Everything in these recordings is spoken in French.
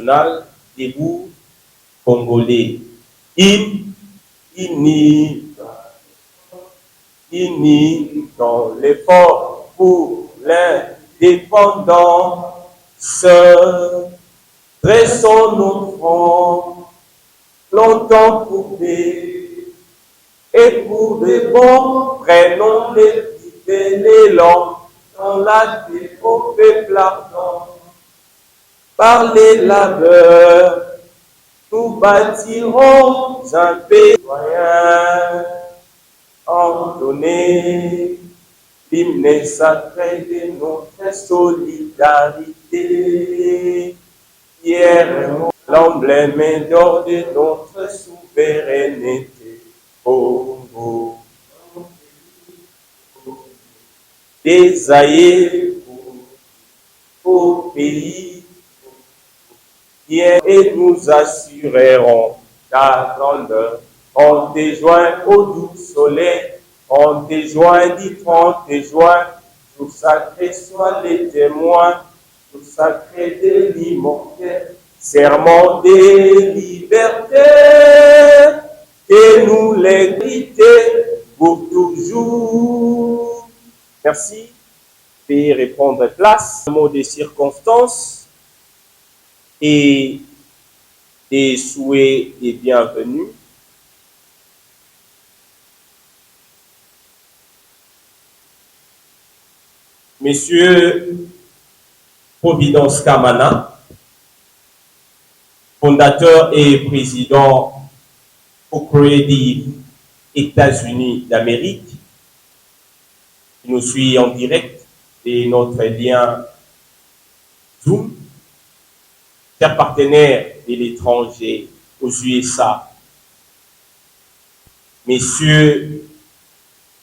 national debout congolais. Unis dans l'effort pour l'indépendance, dressons nos fronts, longtemps courbés, et pour de bon, prenons les petits l'élan dans la dépopée plardon. Par les labeurs, nous bâtirons un pays citoyen. Ordonner l'hymne sacré de notre solidarité. Hier, l'emblème d'or de notre souveraineté. Congo. Désaillé au pays, et nous assurerons ta grandeur. On te joint au doux soleil, on te joint dit, on te joint, tout sacré soit les témoins, tout sacré de l'immortel, serment de liberté, et nous l'hériter pour toujours. Merci. Veuillez répondre place, un mot des circonstances et des souhaits et bienvenus. Monsieur Providence Kamana, fondateur et président auprès des États-Unis d'Amérique, qui nous suit en direct de notre lien Zoom, chers partenaires de l'étranger aux USA, messieurs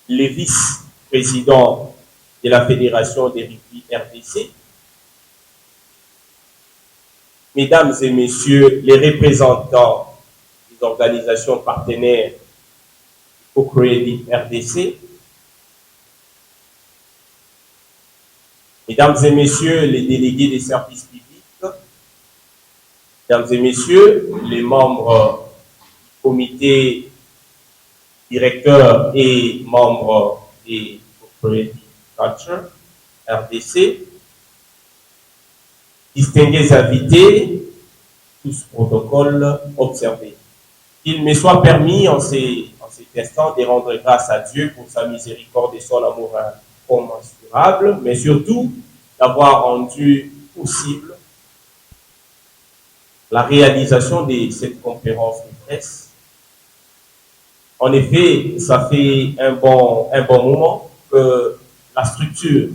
les vice-présidents de la Fédération des rugby RDC, mesdames et messieurs les représentants des organisations partenaires au Crédit RDC, mesdames et messieurs les délégués des services publics, mesdames et messieurs les membres du comité directeur et membres des Crédit Culture RDC, distingués invités, tous protocoles observés. Qu'il me soit permis en cet instant de rendre grâce à Dieu pour sa miséricorde et son amour incommensurable, mais surtout d'avoir rendu possible la réalisation de cette conférence de presse. En effet, ça fait un bon moment que la structure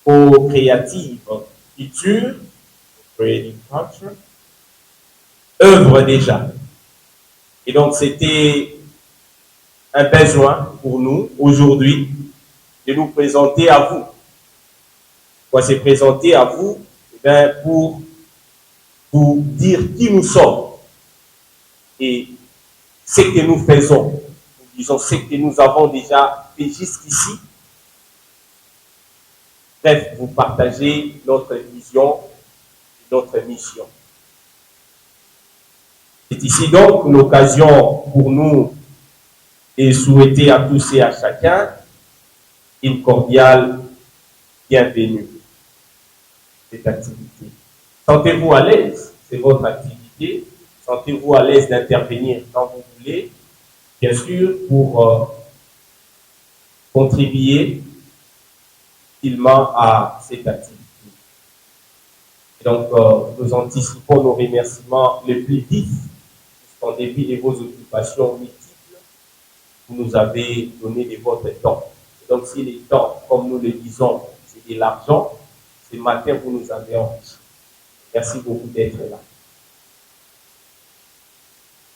co-créative culture, Creative Culture, œuvre déjà. Et donc, c'était un besoin pour nous, aujourd'hui, de nous présenter à vous. Pourquoi se présenter à vous? Eh bien, pour vous dire qui nous sommes et ce que nous faisons. Disons ce que nous avons déjà fait jusqu'ici. Bref, vous partagez notre vision, notre mission. C'est ici donc l'occasion pour nous de souhaiter à tous et à chacun une cordiale bienvenue à cette activité. Sentez-vous à l'aise, c'est votre activité. Sentez-vous à l'aise d'intervenir quand vous voulez, bien sûr, pour contribuer utilement à cette activité. Et donc, nous anticipons nos remerciements les plus vifs, en dépit de vos occupations multiples, vous nous avez donné de votre temps. Et donc, si le temps, comme nous le disons, c'est de l'argent, ce matin, vous nous avez enrichi. Merci beaucoup d'être là.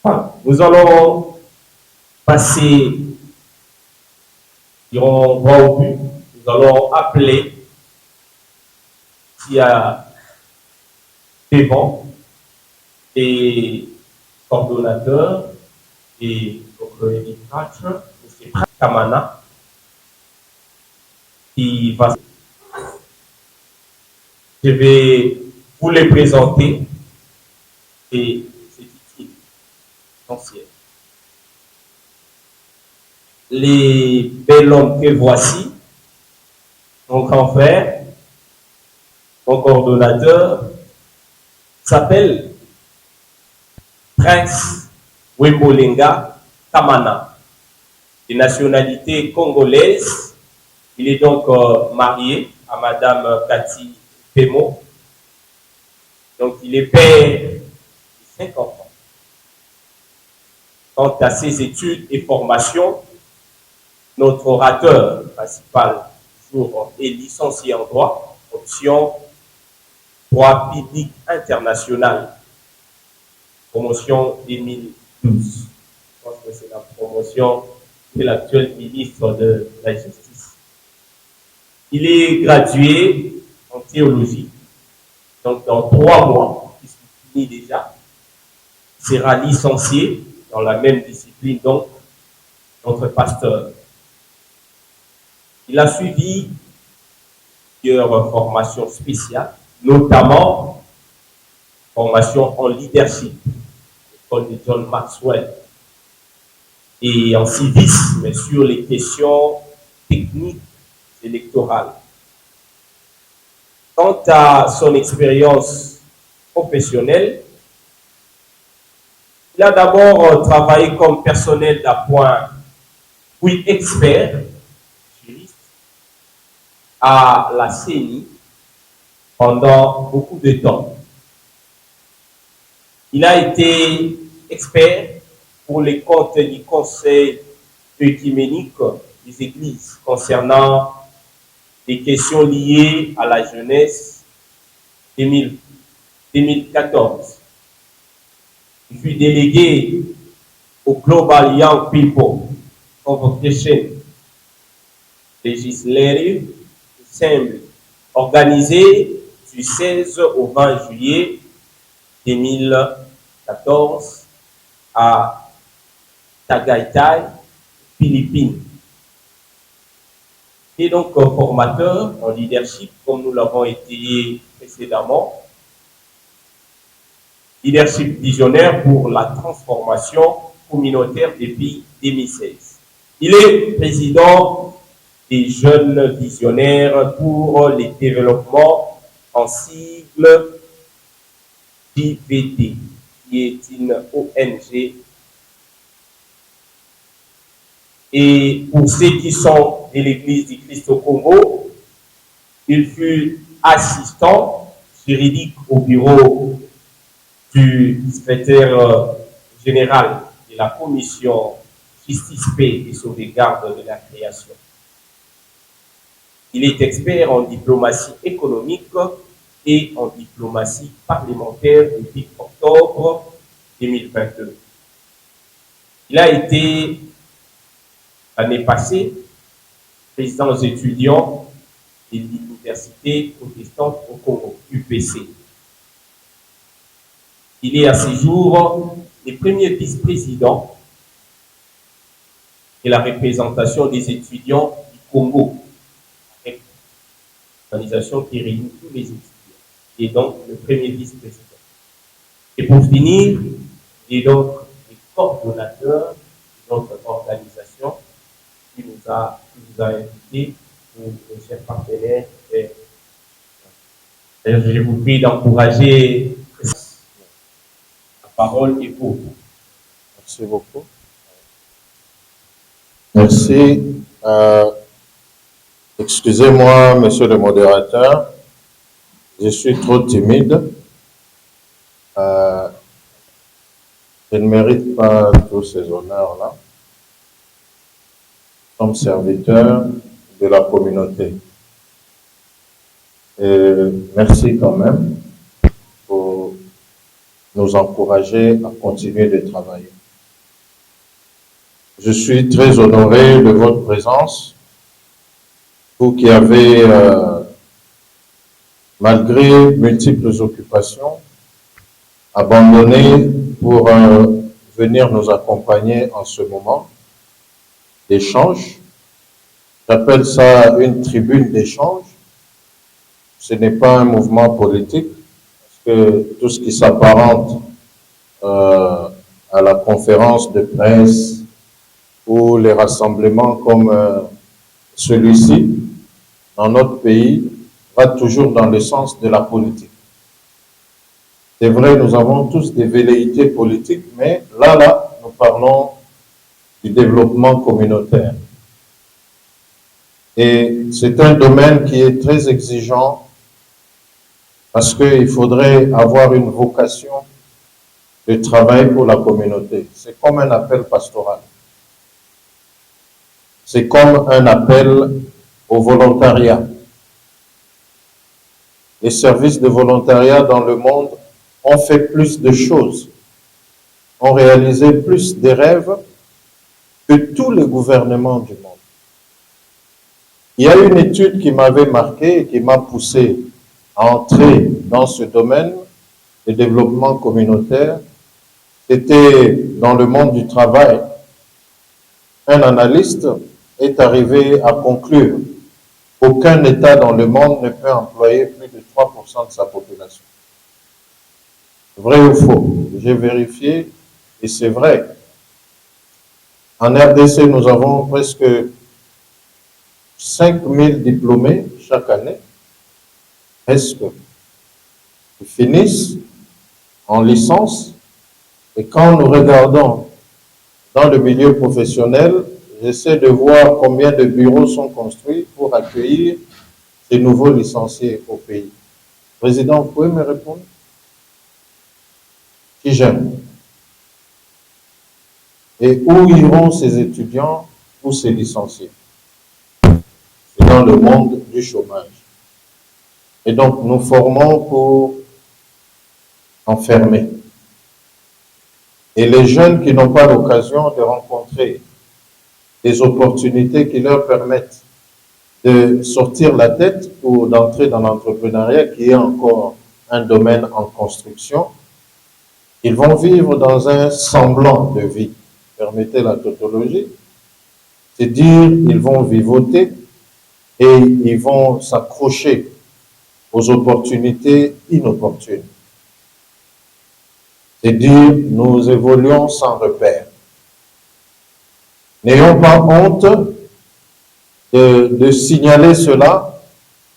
Voilà. Nous allons passer, dirons, droit au but. Nous allons appeler, s'il y a des bons, des coordonnateurs et Creative Culture, M. Kamana, qui va. Je vais vous les présenter et c'est utile, essentiel. Les bels hommes que voici, mon grand frère, mon coordonnateur, s'appelle Prince Wembolenga Kamana, de nationalité congolaise. Il est donc marié à Madame Cathy Pemo. Donc il est père de 5 enfants. Quant à ses études et formations, notre orateur principal toujours est licencié en droit, option droit public international, promotion 2012. Je pense que c'est la promotion de l'actuel ministre de la Justice. Il est gradué en théologie, donc dans 3 mois, puisqu'il finit déjà, il sera licencié dans la même discipline, donc notre pasteur. Il a suivi plusieurs formations spéciales, notamment formation en leadership, l'école de John Maxwell, et en civisme sur les questions techniques électorales. Quant à son expérience professionnelle, il a d'abord travaillé comme personnel d'appoint, puis expert, juriste, à la CENI pendant beaucoup de temps. Il a été expert pour les comptes du Conseil œcuménique des Églises concernant les questions liées à la jeunesse 2014. Il fut délégué au Global Young People Convocation Legislative Assembly, organisé du 16 au 20 juillet 2014 à Tagaytay, Philippines. Il est donc formateur en leadership, comme nous l'avons été précédemment. Leadership visionnaire pour la transformation communautaire depuis 2016. Il est président des jeunes visionnaires pour les développements en sigle JVD, qui est une ONG. Et pour ceux qui sont de l'Église du Christ au Congo, il fut assistant juridique au bureau du secrétaire général de la commission Justice, Paix et Sauvegarde de la création. Il est expert en diplomatie économique et en diplomatie parlementaire depuis octobre 2022. Il a été, l'année passée, président étudiant de l'Université protestante au Congo, UPC. Il est à ce jour le premier vice-président de la représentation des étudiants du Congo, une organisation qui réunit tous les étudiants. Il est donc le premier vice-président. Et pour finir, il est donc le coordonnateur de notre organisation qui nous a invités, nos chers partenaires. Et je vous prie d'encourager. La parole est pour vous. Merci beaucoup. Merci. Excusez-moi, monsieur le modérateur, je suis trop timide. Je ne mérite pas tous ces honneurs-là. Comme serviteur de la communauté. Et merci quand même pour nous encourager à continuer de travailler. Je suis très honoré de votre présence, vous qui avez, malgré multiples occupations, abandonné pour venir nous accompagner en ce moment d'échange. J'appelle ça une tribune d'échange. Ce n'est pas un mouvement politique, parce que tout ce qui s'apparente à la conférence de presse ou les rassemblements comme celui-ci, dans notre pays, va toujours dans le sens de la politique. C'est vrai, nous avons tous des velléités politiques, mais là, nous parlons du développement communautaire. Et c'est un domaine qui est très exigeant parce qu'il faudrait avoir une vocation de travail pour la communauté. C'est comme un appel pastoral. C'est comme un appel au volontariat. Les services de volontariat dans le monde ont fait plus de choses, ont réalisé plus de rêves que tous les gouvernements du monde. Il y a une étude qui m'avait marqué et qui m'a poussé à entrer dans ce domaine de développement communautaire. C'était dans le monde du travail. Un analyste est arrivé à conclure qu'aucun État dans le monde ne peut employer plus de 3% de sa population. Vrai ou faux? J'ai vérifié et c'est vrai. En RDC, nous avons presque 5000 diplômés chaque année, presque, qui finissent en licence. Et quand nous regardons dans le milieu professionnel, j'essaie de voir combien de bureaux sont construits pour accueillir ces nouveaux licenciés au pays. Président, vous pouvez me répondre? Qui j'aime? Et où iront ces étudiants ou ces licenciés? C'est dans le monde du chômage. Et donc, nous formons pour enfermer. Et les jeunes qui n'ont pas l'occasion de rencontrer des opportunités qui leur permettent de sortir la tête ou d'entrer dans l'entrepreneuriat, qui est encore un domaine en construction, ils vont vivre dans un semblant de vie. Permettez la tautologie. C'est-à-dire, ils vont vivoter et ils vont s'accrocher aux opportunités inopportunes. C'est-à-dire, nous évoluons sans repère. N'ayons pas honte de signaler cela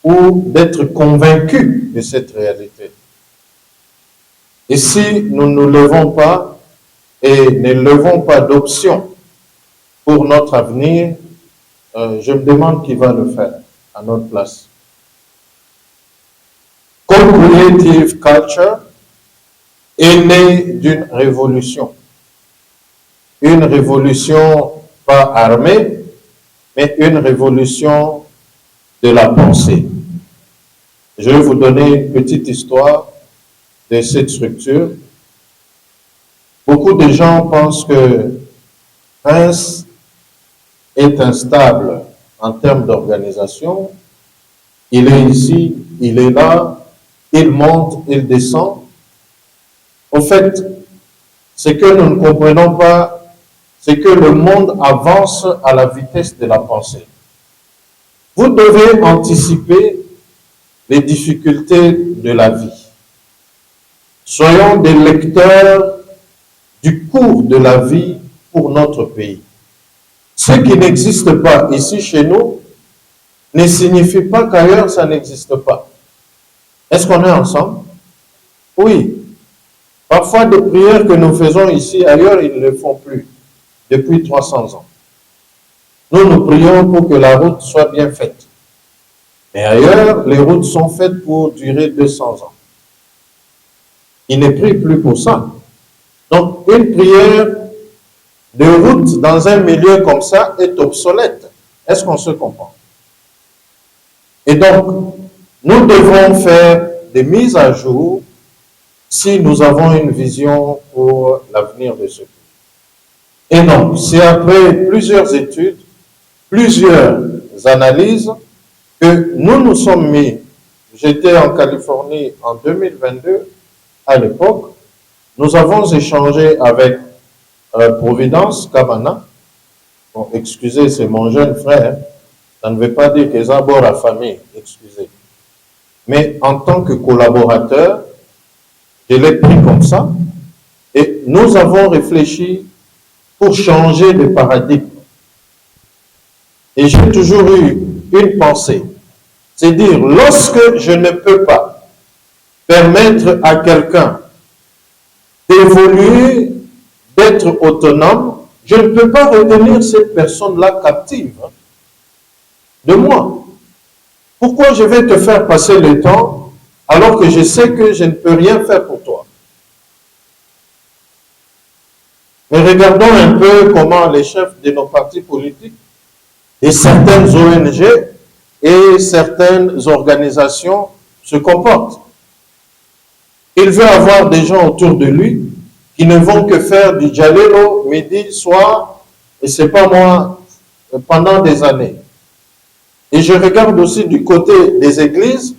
ou d'être convaincus de cette réalité. Et si nous ne levons pas et ne levons pas d'options pour notre avenir, je me demande qui va le faire à notre place. Co-creative culture est née d'une révolution. Une révolution pas armée, mais une révolution de la pensée. Je vais vous donner une petite histoire de cette structure. Beaucoup de gens pensent que Prince est instable en termes d'organisation. Il est ici, il est là, il monte, il descend. En fait, ce que nous ne comprenons pas, c'est que le monde avance à la vitesse de la pensée. Vous devez anticiper les difficultés de la vie. Soyons des lecteurs du cours de la vie pour notre pays. Ce qui n'existe pas ici chez nous ne signifie pas qu'ailleurs ça n'existe pas. Est-ce qu'on est ensemble? Oui. Parfois, des prières que nous faisons ici, ailleurs, ils ne le font plus depuis 300 ans. Nous prions pour que la route soit bien faite. Mais ailleurs, les routes sont faites pour durer 200 ans. Il ne prie plus pour ça. Donc, une prière de route dans un milieu comme ça est obsolète. Est-ce qu'on se comprend? Et donc, nous devons faire des mises à jour si nous avons une vision pour l'avenir de ce pays. Et donc, c'est après plusieurs études, plusieurs analyses, que nous nous sommes mis. J'étais en Californie en 2022, à l'époque. Nous avons échangé avec Providence Cabana. Bon, excusez, c'est mon jeune frère. Ça ne veut pas dire qu'ils abordent la famille, excusez. Mais en tant que collaborateur, je l'ai pris comme ça. Et nous avons réfléchi pour changer de paradigme. Et j'ai toujours eu une pensée, c'est dire, lorsque je ne peux pas permettre à quelqu'un d'évoluer, d'être autonome, je ne peux pas retenir cette personne-là captive de moi. Pourquoi je vais te faire passer le temps alors que je sais que je ne peux rien faire pour toi? Mais regardons un peu comment les chefs de nos partis politiques et certaines ONG et certaines organisations se comportent. Il veut avoir des gens autour de lui qui ne vont que faire du djalelo midi, soir, et c'est pas moi, pendant des années. Et je regarde aussi du côté des églises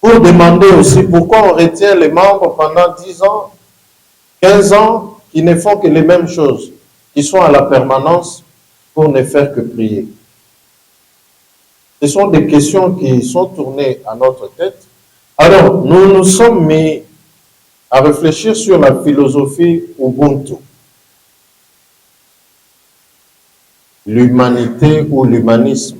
pour demander aussi pourquoi on retient les membres pendant 10 ans, 15 ans, qui ne font que les mêmes choses, qui sont à la permanence pour ne faire que prier. Ce sont des questions qui sont tournées à notre tête. Alors, nous nous sommes mis à réfléchir sur la philosophie Ubuntu. L'humanité ou l'humanisme.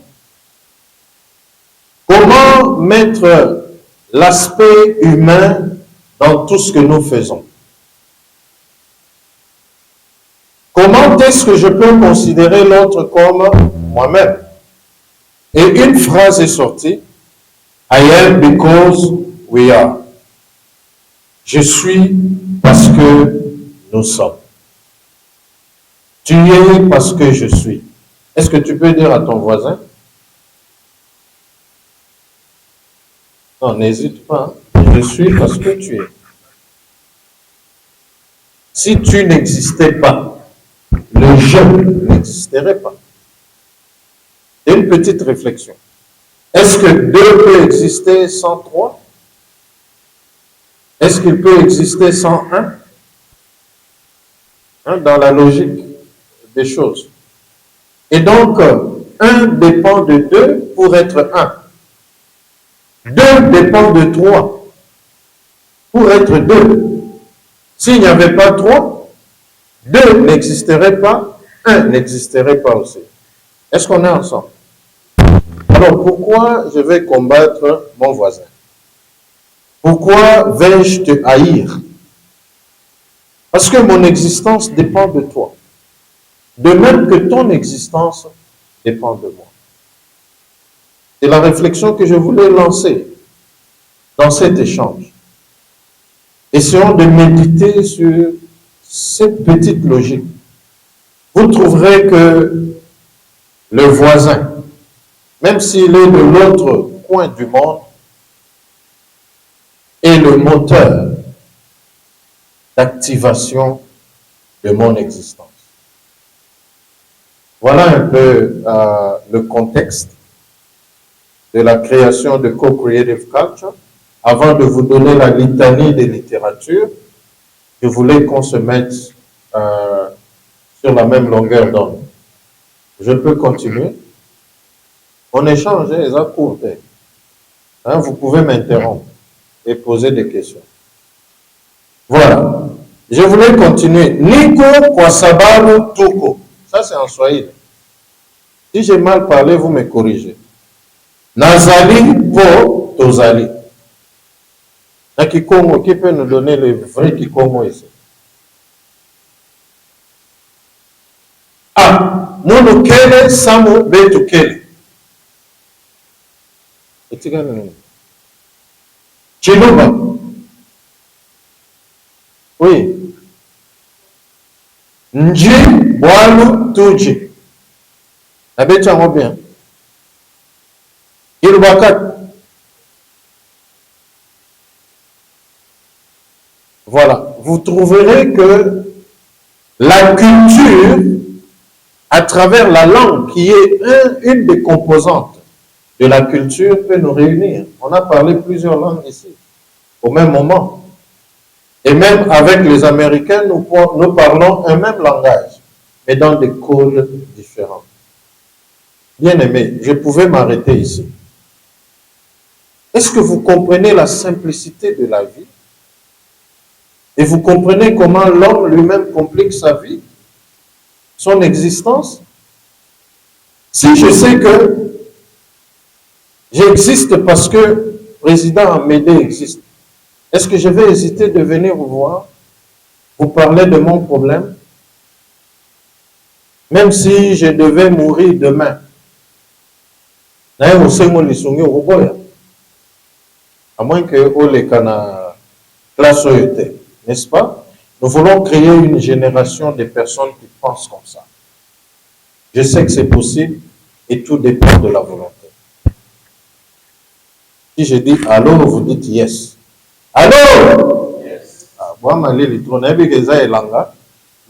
Comment mettre l'aspect humain dans tout ce que nous faisons? Comment est-ce que je peux considérer l'autre comme moi-même? Et une phrase est sortie, I am because we are. Je suis parce que nous sommes. Tu es parce que je suis. Est-ce que tu peux dire à ton voisin? Non, n'hésite pas. Je suis parce que tu es. Si tu n'existais pas, le je n'existerait pas. Et une petite réflexion. Est-ce que 2 peut exister sans 3? Est-ce qu'il peut exister sans 1? Dans la logique des choses. Et donc, 1 dépend de 2 pour être 1. 2 dépend de 3 pour être 2. S'il n'y avait pas 3, 2 n'existerait pas, 1 n'existerait pas aussi. Est-ce qu'on est ensemble? Alors, pourquoi je vais combattre mon voisin? Pourquoi vais-je te haïr? Parce que mon existence dépend de toi. De même que ton existence dépend de moi. C'est la réflexion que je voulais lancer dans cet échange. Essayons de méditer sur cette petite logique. Vous trouverez que le voisin, même s'il est de l'autre coin du monde, est le moteur d'activation de mon existence. Voilà un peu le contexte de la création de Co-Creative Culture. Avant de vous donner la litanie des littératures, je voulais qu'on se mette sur la même longueur d'onde. Je peux continuer? On échange, les a courtes. Vous pouvez m'interrompre et poser des questions. Voilà. Je voulais continuer. Niko kwa sababu tuko. Ça, c'est en Swahili. Si j'ai mal parlé, vous me corrigez. Nazali po tozali. Un Kikongo, qui peut nous donner le vrai Kikongo ici? Ah, munu kele samu betu kele. Chiluba. Oui. Nji boalu tuji. Abetu yango bien. Kilubakat. Voilà. Vous trouverez que la culture, à travers la langue, qui est une des composantes de la culture, peut nous réunir. On a parlé plusieurs langues ici, au même moment. Et même avec les Américains, nous parlons un même langage, mais dans des codes différents. Bien aimé, je pouvais m'arrêter ici. Est-ce que vous comprenez la simplicité de la vie? Et vous comprenez comment l'homme lui-même complique sa vie, son existence. Si je sais que j'existe parce que le président Amédée existe, est-ce que je vais hésiter de venir vous voir, vous parler de mon problème, même si je devais mourir demain? À moins que Olekana classe OET, n'est-ce pas? Nous voulons créer une génération de personnes qui pensent comme ça. Je sais que c'est possible et tout dépend de la volonté. Si je dis allô, vous dites yes. Allô? Yes.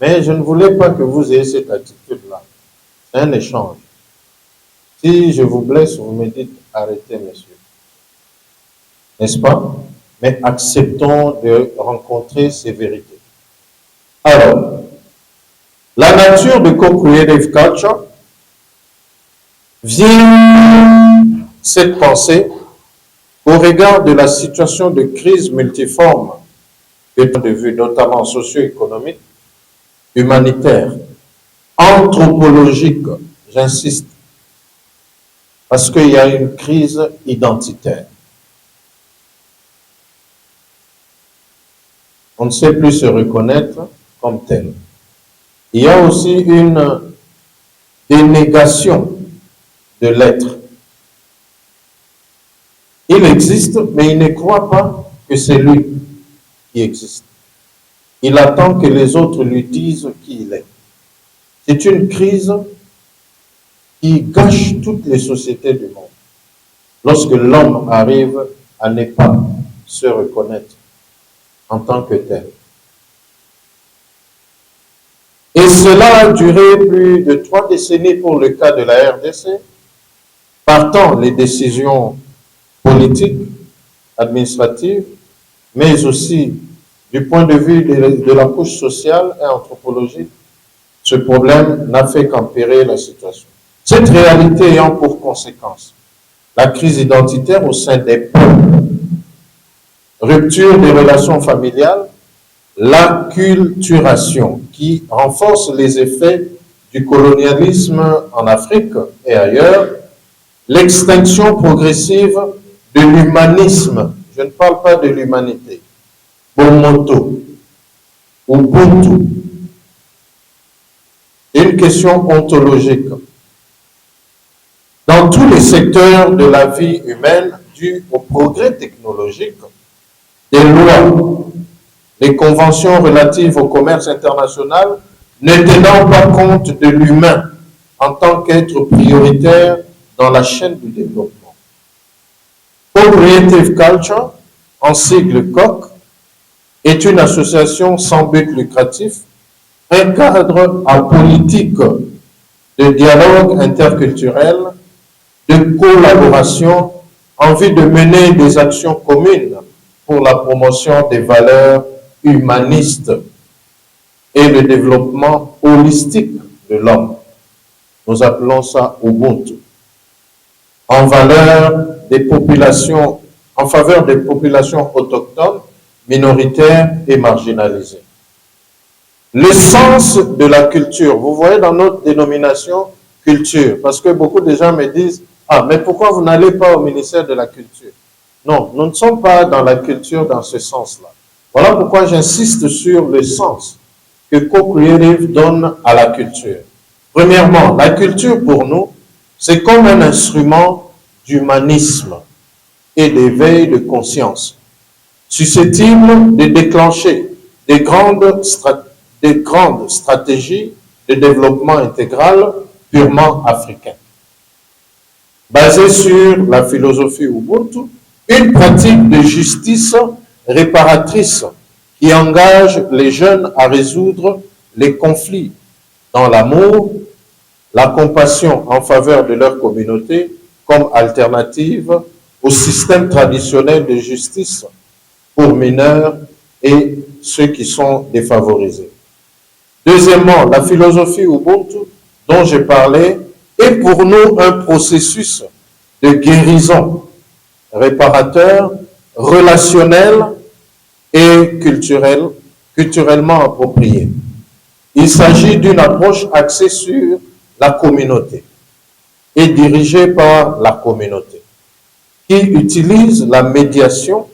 Mais je ne voulais pas que vous ayez cette attitude-là. C'est un échange. Si je vous blesse, vous me dites arrêtez, monsieur. N'est-ce pas? Mais acceptons de rencontrer ces vérités. Alors, la nature de co-creative culture vient cette pensée au regard de la situation de crise multiforme de vue notamment socio-économique, humanitaire, anthropologique, j'insiste, parce qu'il y a une crise identitaire. On ne sait plus se reconnaître comme tel. Il y a aussi une dénégation de l'être. Il existe, mais il ne croit pas que c'est lui qui existe. Il attend que les autres lui disent qui il est. C'est une crise qui gâche toutes les sociétés du monde. Lorsque l'homme arrive à ne pas se reconnaître en tant que tel. Et cela a duré plus de 3 décennies pour le cas de la RDC. Partant les décisions politiques, administratives, mais aussi du point de vue de la couche sociale et anthropologique, ce problème n'a fait qu'empirer la situation. Cette réalité ayant pour conséquence la crise identitaire au sein des peuples, rupture des relations familiales, l'acculturation qui renforce les effets du colonialisme en Afrique et ailleurs, l'extinction progressive de l'humanisme, je ne parle pas de l'humanité, Bomoto, Ubuntu, une question ontologique. Dans tous les secteurs de la vie humaine, dû au progrès technologique, des lois, les conventions relatives au commerce international ne tenant pas compte de l'humain en tant qu'être prioritaire dans la chaîne du développement. Co-Creative Culture, en sigle COC, est une association sans but lucratif, un cadre apolitique de dialogue interculturel, de collaboration en vue de mener des actions communes pour la promotion des valeurs humanistes et le développement holistique de l'homme. Nous appelons ça Ubuntu. En faveur des populations autochtones, minoritaires et marginalisées. Le sens de la culture, vous voyez dans notre dénomination culture, parce que beaucoup de gens me disent « Ah, mais pourquoi vous n'allez pas au ministère de la Culture ?» Non, nous ne sommes pas dans la culture dans ce sens-là. Voilà pourquoi j'insiste sur le sens que Co-Creative donne à la culture. Premièrement, la culture pour nous, c'est comme un instrument d'humanisme et d'éveil de conscience, susceptible de déclencher des grandes stratégies de développement intégral purement africain. Basée sur la philosophie Ubuntu, une pratique de justice réparatrice qui engage les jeunes à résoudre les conflits dans l'amour, la compassion en faveur de leur communauté comme alternative au système traditionnel de justice pour mineurs et ceux qui sont défavorisés. Deuxièmement, la philosophie Ubuntu dont j'ai parlé est pour nous un processus de guérison réparateur, relationnel et culturel culturellement appropriée. Il s'agit d'une approche axée sur la communauté et dirigée par la communauté, qui utilise la médiation,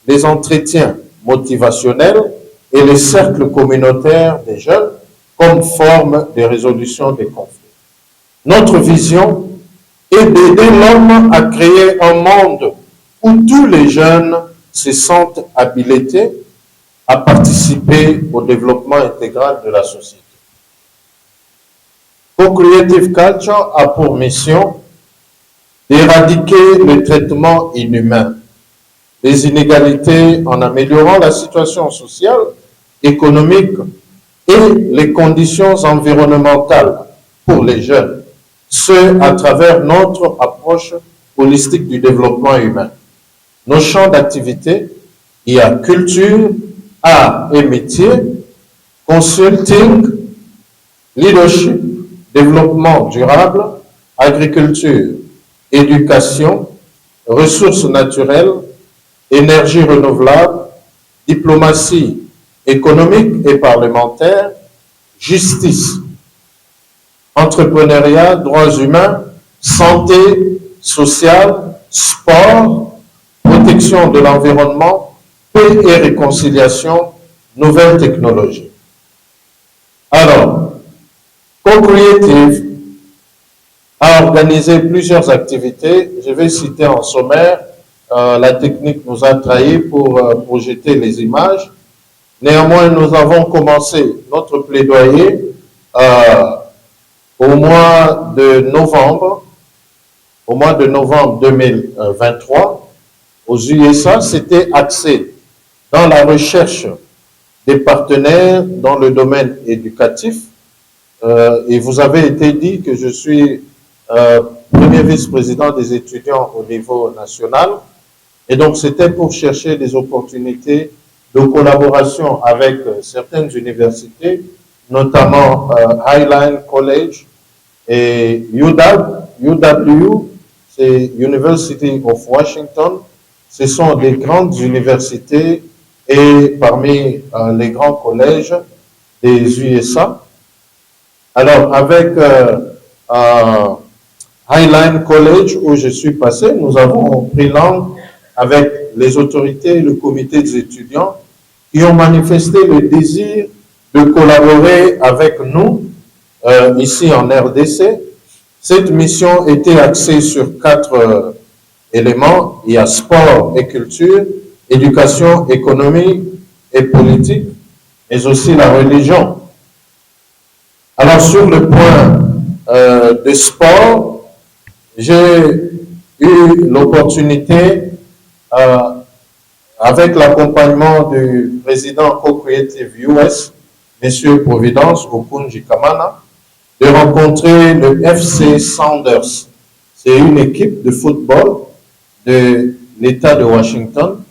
les entretiens motivationnels et les cercles communautaires des jeunes comme forme de résolution des conflits. Notre vision est d'aider l'homme à créer un monde où tous les jeunes se sentent habilités à participer au développement intégral de la société. Co-Creative Culture a pour mission d'éradiquer le traitement inhumain, les inégalités en améliorant la situation sociale, économique et les conditions environnementales pour les jeunes, ce à travers notre approche holistique du développement humain. Nos champs d'activité, il y a culture, art et métier, consulting, leadership, développement durable, agriculture, éducation, ressources naturelles, énergie renouvelable, diplomatie économique et parlementaire, justice, entrepreneuriat, droits humains, santé sociale, sport, protection de l'environnement, paix et réconciliation, nouvelles technologies. Alors, Co-Creative a organisé plusieurs activités. Je vais citer en sommaire. La technique nous a trahis pour projeter les images. Néanmoins, nous avons commencé notre plaidoyer au mois de novembre 2023 aux USA. C'était axé dans la recherche des partenaires dans le domaine éducatif. Et vous avez été dit que je suis premier vice-président des étudiants au niveau national. Et donc, c'était pour chercher des opportunités de collaboration avec certaines universités, notamment Highline College et UW, c'est University of Washington. Ce sont des grandes universités et parmi les grands collèges des USA. Alors, avec Highline College, où je suis passé, nous avons pris langue avec les autorités et le comité des étudiants qui ont manifesté le désir de collaborer avec nous ici en RDC. Cette mission était axée sur 4 éléments. Il y a sport et culture, éducation, économie et politique, mais aussi la religion. Alors, sur le point de sport, j'ai eu l'opportunité, avec l'accompagnement du président Co-Creative US, M. Providence Okunji Kamana, de rencontrer le FC Sounders. C'est une équipe de football de l'État de Washington,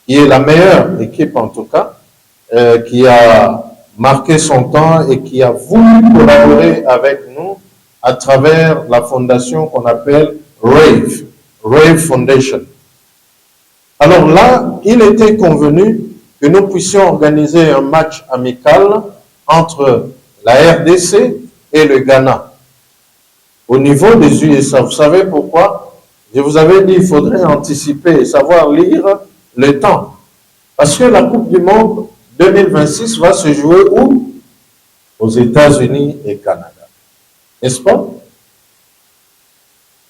qui est la meilleure équipe en tout cas, qui a marqué son temps et qui a voulu collaborer avec nous à travers la fondation qu'on appelle Rave Foundation. Alors là, il était convenu que nous puissions organiser un match amical entre la RDC et le Ghana au niveau des USA. Vous savez pourquoi? Je vous avais dit qu'il faudrait anticiper et savoir lire le temps. Parce que la Coupe du Monde 2026 va se jouer où? Aux États-Unis et Canada. N'est-ce pas?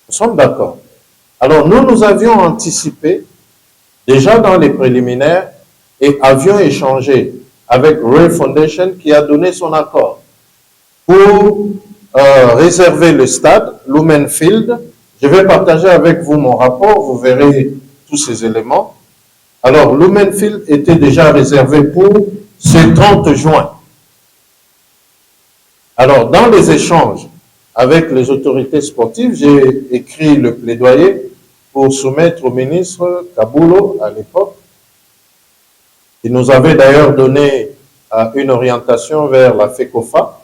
Nous sommes d'accord. Alors, nous avions anticipé déjà dans les préliminaires et avions échangé avec Ray Foundation qui a donné son accord pour réserver le stade, Lumen Field. Je vais partager avec vous mon rapport, vous verrez tous ces éléments. Alors, Lumen Field était déjà réservé pour ce 30 juin. Alors, dans les échanges avec les autorités sportives, j'ai écrit le plaidoyer pour soumettre au ministre Kabulo à l'époque. Il nous avait d'ailleurs donné une orientation vers la FECOFA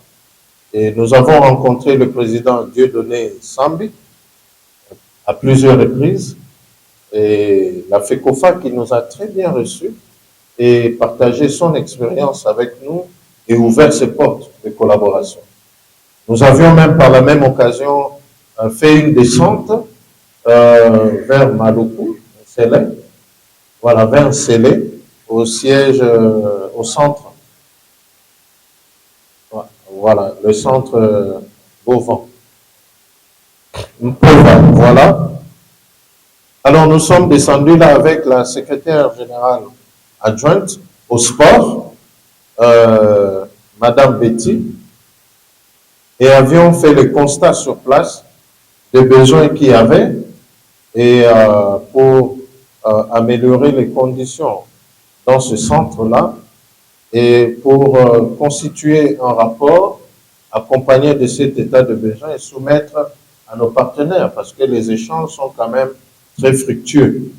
et nous avons rencontré le président Dieudonné Sambi à plusieurs reprises et la FECOFA qui nous a très bien reçus et partager son expérience avec nous et ouvert ses portes de collaboration. Nous avions même par la même occasion fait une descente vers Maluku, voilà, vers Sélé, au siège, au centre. Voilà, le centre Beauvant. Voilà. Alors nous sommes descendus là avec la secrétaire générale adjointe au sport, Madame Betty, et avions fait le constat sur place des besoins qu'il y avait et pour améliorer les conditions dans ce centre-là et pour constituer un rapport accompagné de cet état de besoin et soumettre à nos partenaires parce que les échanges sont quand même très fructueux.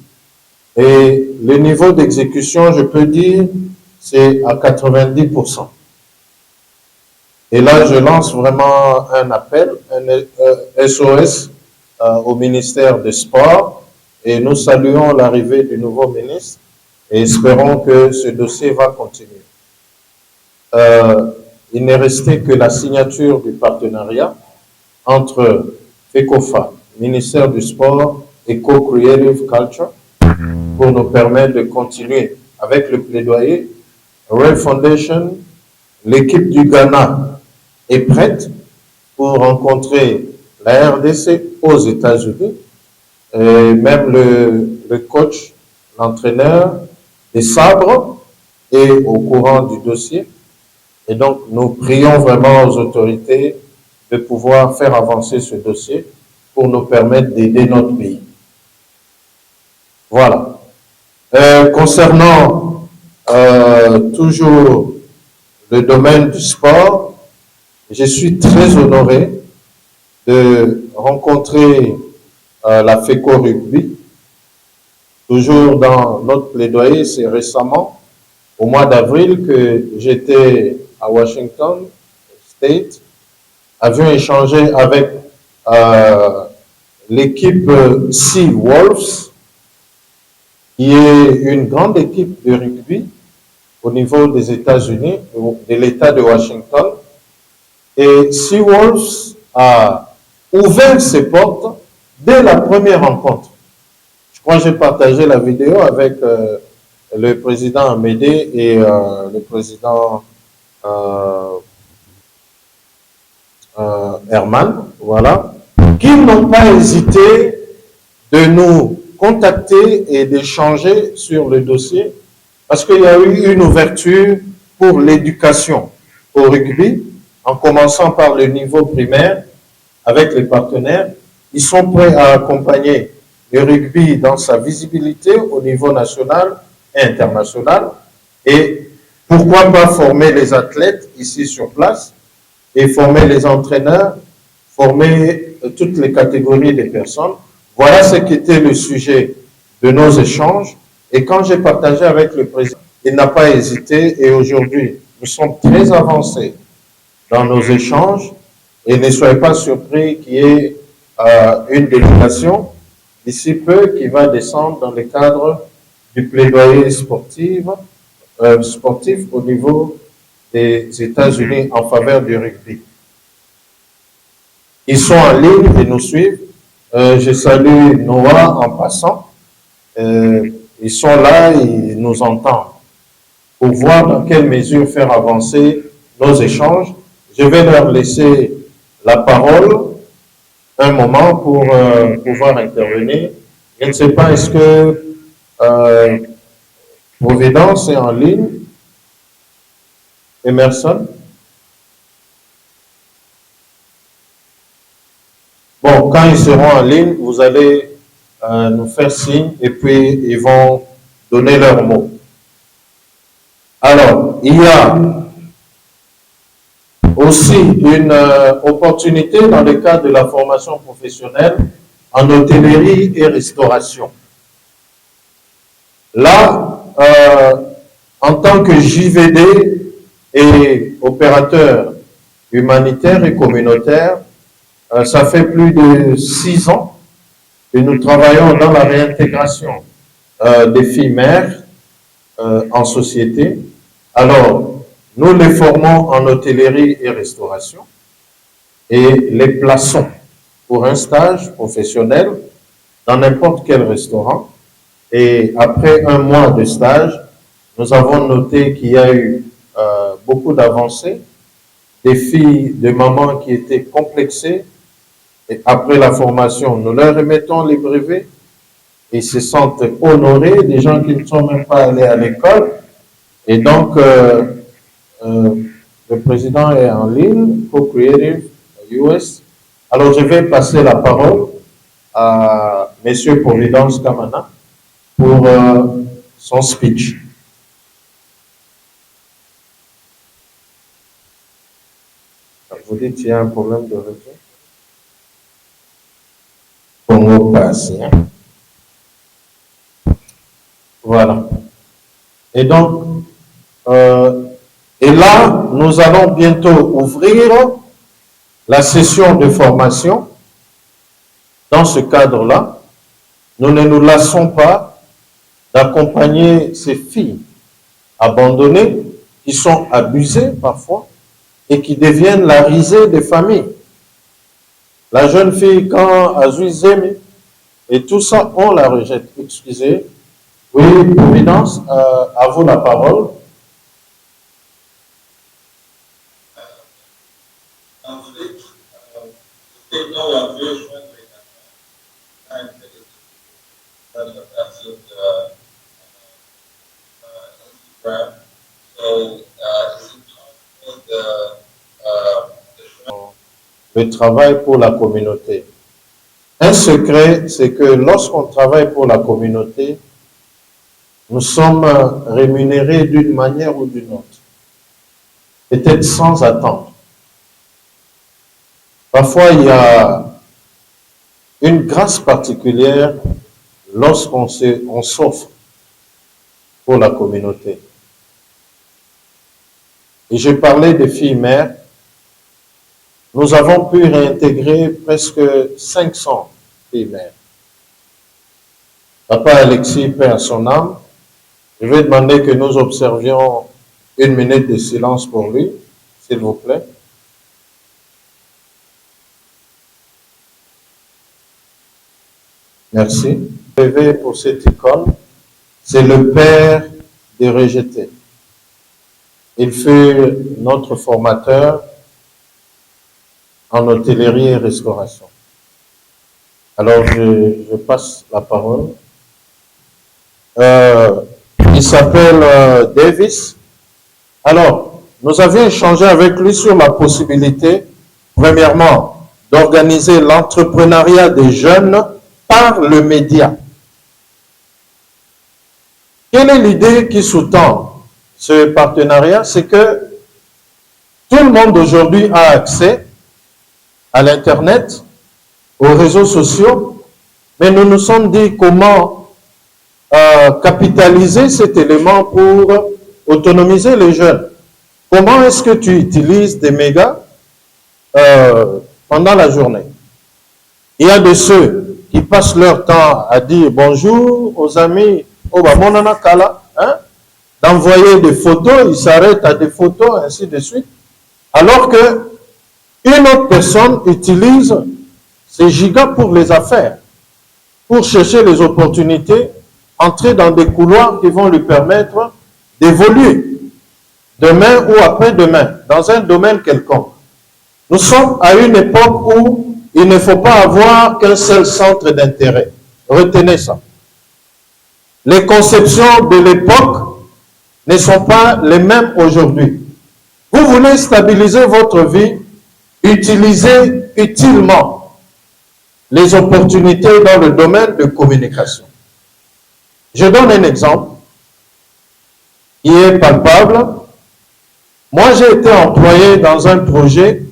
Et le niveau d'exécution, je peux dire, c'est à 90%. Et là, je lance vraiment un appel, un SOS au ministère des Sports et nous saluons l'arrivée du nouveau ministre et espérons que ce dossier va continuer. Il n'est resté que la signature du partenariat entre FECOFA, ministère du Sport et Co-Creative Culture pour nous permettre de continuer avec le plaidoyer. Ray Foundation, l'équipe du Ghana est prête pour rencontrer la RDC aux États-Unis, et même le coach, l'entraîneur des Sabres est au courant du dossier. Et donc, nous prions vraiment aux autorités de pouvoir faire avancer ce dossier pour nous permettre d'aider notre pays. Voilà. Concernant toujours le domaine du sport, je suis très honoré de rencontrer la FECO Rugby. Toujours dans notre plaidoyer, c'est récemment, au mois d'avril, que j'étais à Washington State, avions échangé avec l'équipe Sea Wolves, qui est une grande équipe de rugby au niveau des États-Unis, de l'État de Washington. Et Sea Wolves a ouvert ses portes dès la première rencontre. Je crois que j'ai partagé la vidéo avec le président Amédée et le président Herman, voilà, qui n'ont pas hésité de nous contacter et d'échanger sur le dossier parce qu'il y a eu une ouverture pour l'éducation au rugby, en commençant par le niveau primaire avec les partenaires. Ils sont prêts à accompagner le rugby dans sa visibilité au niveau national et international. Et pourquoi pas former les athlètes ici sur place et former les entraîneurs, former toutes les catégories des personnes. Voilà ce qui était le sujet de nos échanges. Et quand j'ai partagé avec le président, il n'a pas hésité et aujourd'hui, nous sommes très avancés dans nos échanges et ne soyez pas surpris qu'il y ait une délégation d'ici peu qui va descendre dans le cadre du plaidoyer sportif au niveau des États-Unis en faveur du rugby. Ils sont en ligne et nous suivent. Je salue Noah en passant. Ils sont là, ils nous entendent pour voir dans quelle mesure faire avancer nos échanges. Je vais leur laisser la parole un moment pour pouvoir intervenir. Je ne sais pas, est-ce que Providence est en ligne? Emerson? Bon, quand ils seront en ligne, vous allez nous faire signe et puis ils vont donner leurs mots. Alors, il y a aussi une opportunité dans le cadre de la formation professionnelle en hôtellerie et restauration. Là, en tant que JVD et opérateur humanitaire et communautaire, ça fait plus de 6 ans que nous travaillons dans la réintégration des filles mères en société. Alors, nous les formons en hôtellerie et restauration et les plaçons pour un stage professionnel dans n'importe quel restaurant. Et après un mois de stage, nous avons noté qu'il y a eu beaucoup d'avancées, des filles, des mamans qui étaient complexées. Et après la formation, nous leur remettons les brevets. Ils se sentent honorés, des gens qui ne sont même pas allés à l'école. Et donc, le président est en ligne, Co-Creative US. Alors, je vais passer la parole à M. Providence Kamana pour son speech. Vous dites qu'il y a un problème de réseau? Congo passe. Voilà. Et donc, et là, nous allons bientôt ouvrir la session de formation. Dans ce cadre-là, nous ne nous lassons pas d'accompagner ces filles abandonnées qui sont abusées parfois et qui deviennent la risée des familles. La jeune fille, quand Azuizemi et tout ça, on la rejette. Excusez. Oui, Providence, à vous la parole. Le travail pour la communauté. Un secret, c'est que lorsqu'on travaille pour la communauté, nous sommes rémunérés d'une manière ou d'une autre, peut-être sans attendre. Parfois, il y a une grâce particulière lorsqu'on s'offre pour la communauté. Et j'ai parlé des filles mères. Nous avons pu réintégrer presque 500 filles mères. Papa Alexis, paix à son âme, je vais demander que nous observions 1 minute de silence pour lui, s'il vous plaît. Merci. Pour cette icône, c'est le père des rejetés. Il fut notre formateur en hôtellerie et restauration. Alors, je passe la parole. Il s'appelle Davis. Alors, nous avions échangé avec lui sur la possibilité, premièrement, d'organiser l'entrepreneuriat des jeunes par le média. Quelle est l'idée qui sous-tend ce partenariat? C'est que tout le monde aujourd'hui a accès à l'Internet, aux réseaux sociaux, mais nous nous sommes dit comment capitaliser cet élément pour autonomiser les jeunes. Comment est-ce que tu utilises des mégas pendant la journée? Il y a de ceux qui passent leur temps à dire bonjour aux amis, oh bah mon anakala, hein, d'envoyer des photos, ils s'arrêtent à des photos, ainsi de suite, alors que une autre personne utilise ces gigas pour les affaires, pour chercher les opportunités, entrer dans des couloirs qui vont lui permettre d'évoluer demain ou après-demain, dans un domaine quelconque. Nous sommes à une époque où il ne faut pas avoir qu'un seul centre d'intérêt. Retenez ça. Les conceptions de l'époque ne sont pas les mêmes aujourd'hui. Vous voulez stabiliser votre vie, utilisez utilement les opportunités dans le domaine de communication. Je donne un exemple qui est palpable. Moi, j'ai été employé dans un projet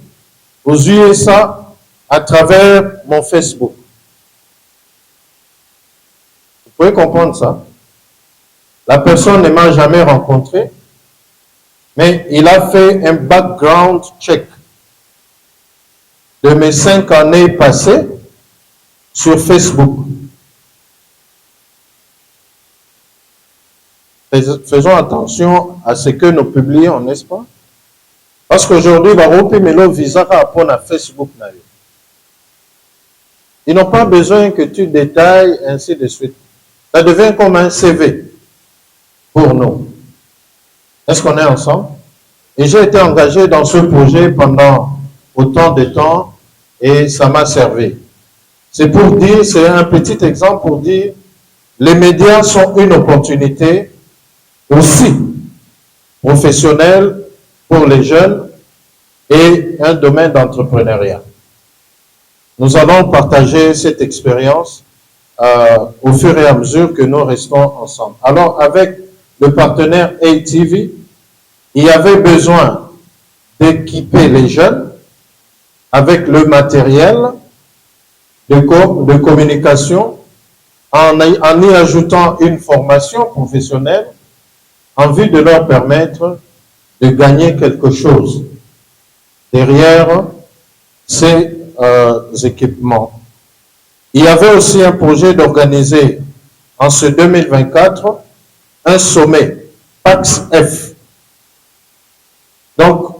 aux USA à travers mon Facebook. Vous pouvez comprendre ça? La personne ne m'a jamais rencontré, mais il a fait un background check de mes 5 années passées sur Facebook. faisons attention à ce que nous publions, n'est-ce pas? Parce qu'aujourd'hui, Melo visa pour Facebook. Ils n'ont pas besoin que tu détailles, ainsi de suite. Ça devient comme un CV pour nous. Est-ce qu'on est ensemble? Et j'ai été engagé dans ce projet pendant autant de temps et ça m'a servi. C'est pour dire, c'est un petit exemple pour dire, les médias sont une opportunité aussi professionnelle pour les jeunes et un domaine d'entrepreneuriat. Nous allons partager cette expérience au fur et à mesure que nous restons ensemble. Alors, avec le partenaire ATV, il y avait besoin d'équiper les jeunes avec le matériel de communication en y ajoutant une formation professionnelle en vue de leur permettre de gagner quelque chose derrière ces équipements. Il y avait aussi un projet d'organiser en ce 2024 un sommet PAX-F. Donc,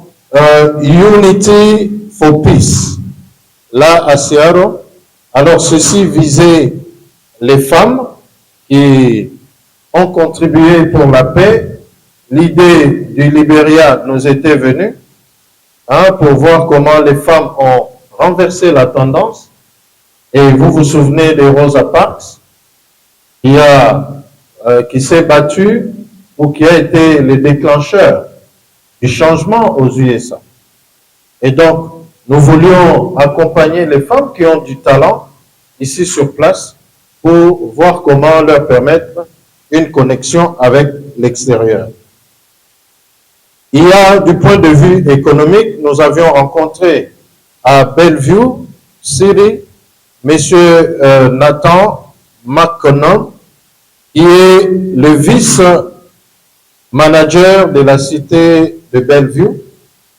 Unity for Peace, là à Seattle. Alors, ceci visait les femmes qui ont contribué pour la paix. L'idée du Libéria nous était venue pour voir comment les femmes ont renversé la tendance. Et vous vous souvenez de Rosa Parks, qui s'est battue ou qui a été le déclencheur du changement aux USA. Et donc, nous voulions accompagner les femmes qui ont du talent ici sur place pour voir comment leur permettre une connexion avec l'extérieur. Il y a, du point de vue économique, nous avions rencontré à Bellevue City M. Nathan McConnell, qui est le vice-manager de la cité de Bellevue.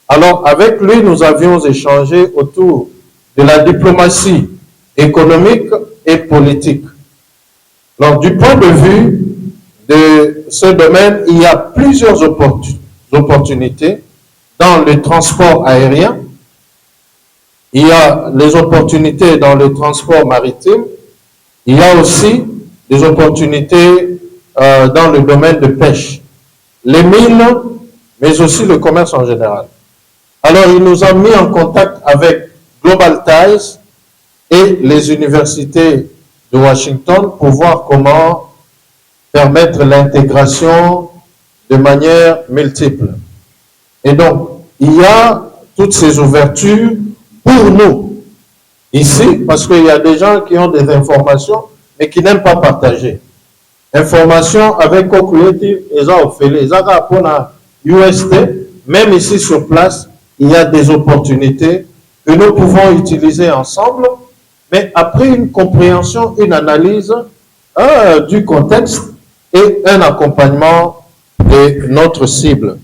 Alors, avec lui, nous avions échangé autour de la diplomatie économique et politique. Alors, du point de vue de ce domaine, il y a plusieurs opportunités dans le transport aérien. Il y a les opportunités dans le transport maritime. Il y a aussi des opportunités dans le domaine de pêche, les mines, mais aussi le commerce en général. Alors, il nous a mis en contact avec Global Ties et les universités de Washington pour voir comment permettre l'intégration de manière multiple. Et donc, il y a toutes ces ouvertures pour nous, ici, parce qu'il y a des gens qui ont des informations, mais qui n'aiment pas partager. Information avec Co-Creative, ils ont fait les pour la UST, même ici sur place, il y a des opportunités que nous pouvons utiliser ensemble, mais après une compréhension, une analyse du contexte et un accompagnement de notre cible.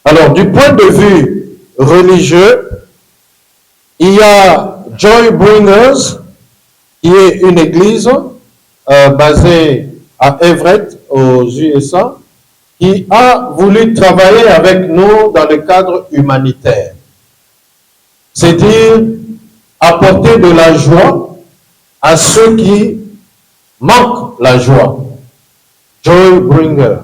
Alors, du point de vue religieux, il y a Joy Bringers, qui est une église basée à Everett, aux USA, qui a voulu travailler avec nous dans le cadre humanitaire. C'est-à-dire apporter de la joie à ceux qui manquent la joie. Joy Bringer.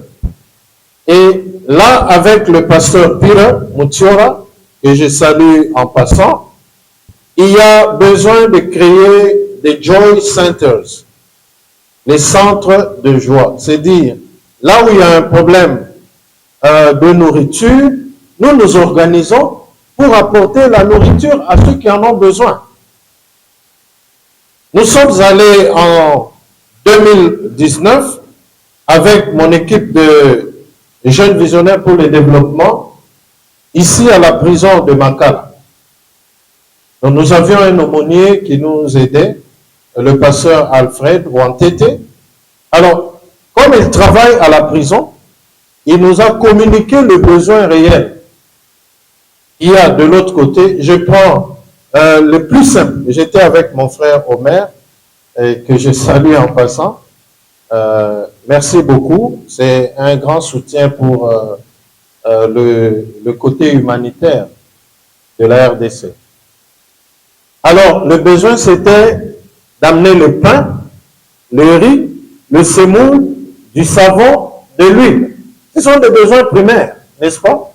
Et là, avec le pasteur Peter Mutiora, que je salue en passant, il y a besoin de créer des Joy Centers, les centres de joie. C'est-à-dire, là où il y a un problème de nourriture, nous nous organisons pour apporter la nourriture à ceux qui en ont besoin. Nous sommes allés en 2019 avec mon équipe de jeunes visionnaires pour le développement, ici à la prison de Makala. Donc nous avions un aumônier qui nous aidait, le pasteur Alfred Wantete. Alors, comme il travaille à la prison, il nous a communiqué le besoin réel. Il y a de l'autre côté, je prends le plus simple. J'étais avec mon frère Omer, que je salue en passant. merci beaucoup. C'est un grand soutien pour le côté humanitaire de la RDC. Alors, le besoin, c'était d'amener le pain, le riz, le semoule, du savon, de l'huile. Ce sont des besoins primaires, n'est-ce pas?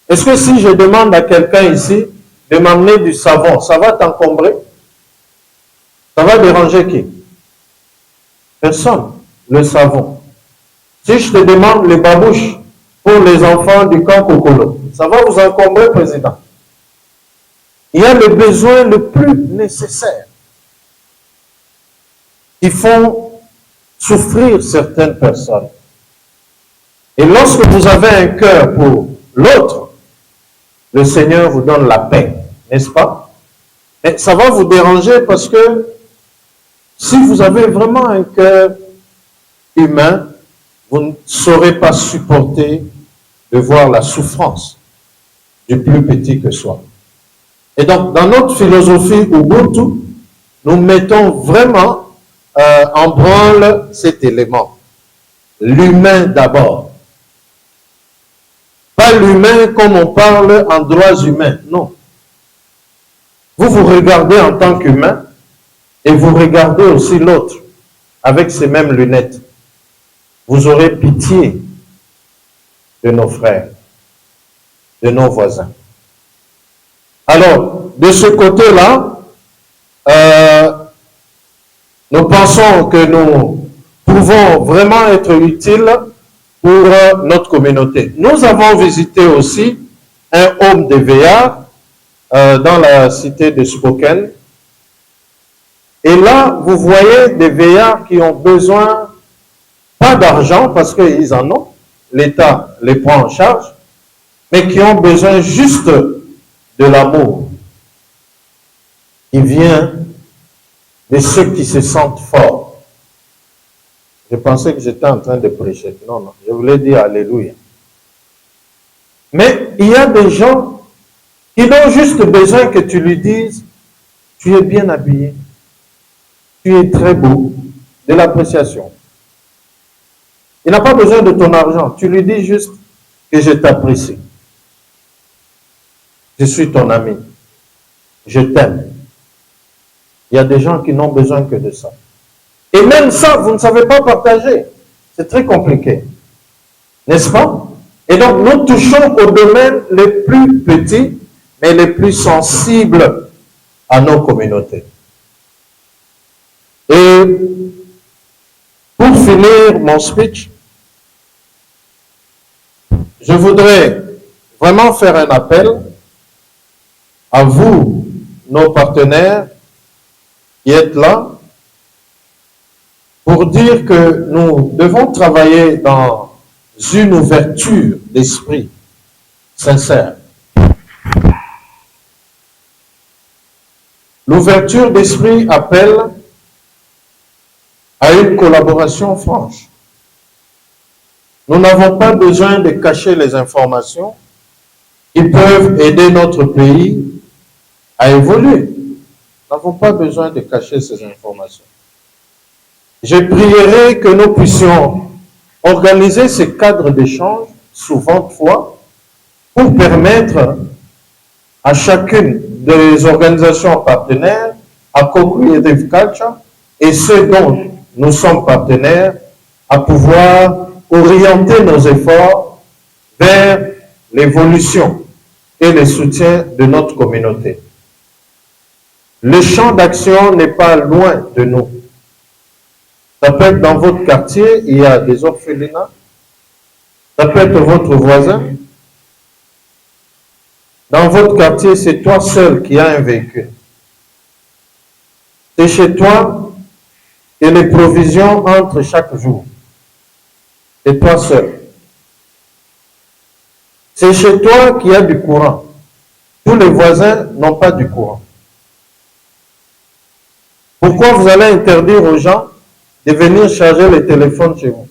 Est-ce que si je demande à quelqu'un ici de m'amener du savon, ça va t'encombrer? Ça va déranger qui? Personne. Le savon. Si je te demande les babouches pour les enfants du camp Kokolo, ça va vous encombrer, président? Il y a le besoin le plus nécessaire qui font souffrir certaines personnes. Et lorsque vous avez un cœur pour l'autre, le Seigneur vous donne la paix, n'est-ce pas? Mais ça va vous déranger parce que si vous avez vraiment un cœur humain, vous ne saurez pas supporter de voir la souffrance du plus petit que soit. Et donc, dans notre philosophie Ubuntu, nous mettons vraiment en branle cet élément. L'humain d'abord. Pas l'humain comme on parle en droits humains, non. Vous vous regardez en tant qu'humain et vous regardez aussi l'autre avec ces mêmes lunettes. Vous aurez pitié de nos frères, de nos voisins. Alors, de ce côté-là, nous pensons que nous pouvons vraiment être utiles pour notre communauté. Nous avons visité aussi un home de veillards dans la cité de Spokane. Et là, vous voyez des veillards qui ont besoin, pas d'argent parce qu'ils en ont, l'État les prend en charge, mais qui ont besoin juste de l'amour qui vient de ceux qui se sentent forts. Je pensais que j'étais en train de prêcher. Non, non, je voulais dire Alléluia. Mais il y a des gens qui ont juste besoin que tu lui dises, tu es bien habillé, tu es très beau, de l'appréciation. Il n'a pas besoin de ton argent, tu lui dis juste que je t'apprécie. Je suis ton ami, je t'aime. Il y a des gens qui n'ont besoin que de ça. Et même ça, vous ne savez pas partager. C'est très compliqué. N'est-ce pas? Et donc, nous touchons aux domaines les plus petits, mais les plus sensibles à nos communautés. Et pour finir mon speech, je voudrais vraiment faire un appel à vous, nos partenaires, qui êtes là, pour dire que nous devons travailler dans une ouverture d'esprit sincère. L'ouverture d'esprit appelle à une collaboration franche. Nous n'avons pas besoin de cacher les informations qui peuvent aider notre pays à évoluer. Nous n'avons pas besoin de cacher ces informations. Je prierai que nous puissions organiser ces cadres d'échange sous 20 fois pour permettre à chacune des organisations partenaires, à Co-Creative Culture et ceux dont nous sommes partenaires, à pouvoir orienter nos efforts vers l'évolution et le soutien de notre communauté. Le champ d'action n'est pas loin de nous. Ça peut être dans votre quartier, il y a des orphelinats. Ça peut être votre voisin. Dans votre quartier, c'est toi seul qui as un véhicule. C'est chez toi que les provisions entrent chaque jour. C'est toi seul. C'est chez toi qu'il y a du courant. Tous les voisins n'ont pas du courant. Pourquoi vous allez interdire aux gens de venir charger les téléphones chez vous?